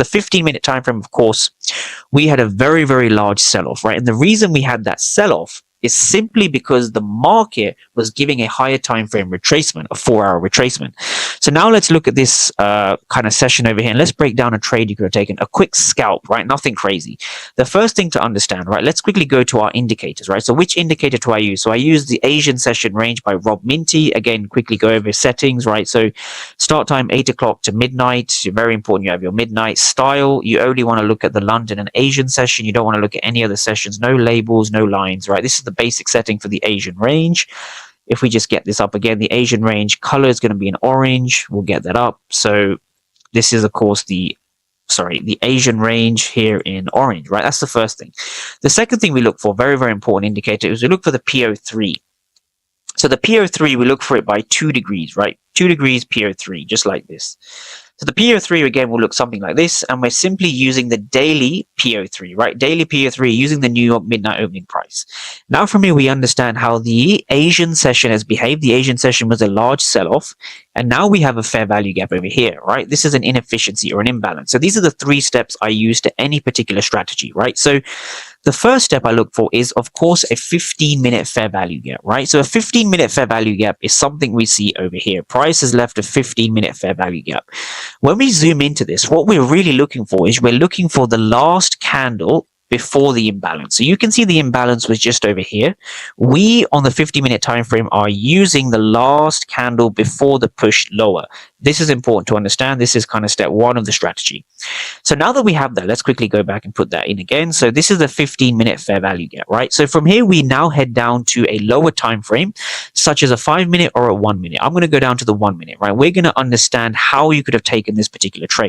The 15-minute time frame, of course, we had a very, very large sell-off, right? And the reason we had that sell-off is simply because the market was giving a higher time frame retracement, a 4-hour retracement. So now let's look at this kind of session over here, and let's break down a trade you could have taken, a quick scalp, right? Nothing crazy. The first thing to understand, right? Let's quickly go to our indicators, right? So which indicator do I use? So I use the Asian session range by Rob Minty. Again, quickly go over settings, right? So start time 8 o'clock to midnight. Very important. You have your midnight style. You only want to look at the London and Asian session. You don't want to look at any other sessions. No labels, no lines, right? This is the basic setting for the Asian range. If we just get this up again, the Asian range color is going to be an orange. We'll get that up. So this is, of course, the Asian range here in orange, right? That's the first thing. The second thing we look for, very, very important indicator, is we look for the PO3. So the PO3, we look for it by 2 degrees, right? 2 degrees PO3, just like this. So the PO3, again, will look something like this, and we're simply using the daily PO3, right? Daily PO3 using the New York midnight opening price. Now from here, we understand how the Asian session has behaved. The Asian session was a large sell-off, and now we have a fair value gap over here, right? This is an inefficiency or an imbalance. So these are the 3 steps I use to any particular strategy, right? So the first step I look for is, of course, a 15-minute fair value gap, right? So a 15-minute fair value gap is something we see over here. Price has left a 15-minute fair value gap. When we zoom into this, what we're really looking for is we're looking for the last candle before the imbalance. So you can see the imbalance was just over here. We, on the 50-minute time frame, are using the last candle before the push lower. This is important to understand. This is kind of step 1 of the strategy. So now that we have that, let's quickly go back and put that in again. So this is the 15-minute fair value gap, right? So from here, we now head down to a lower time frame, such as a 5-minute or a 1-minute. I'm going to go down to the 1-minute, right? We're going to understand how you could have taken this particular trade.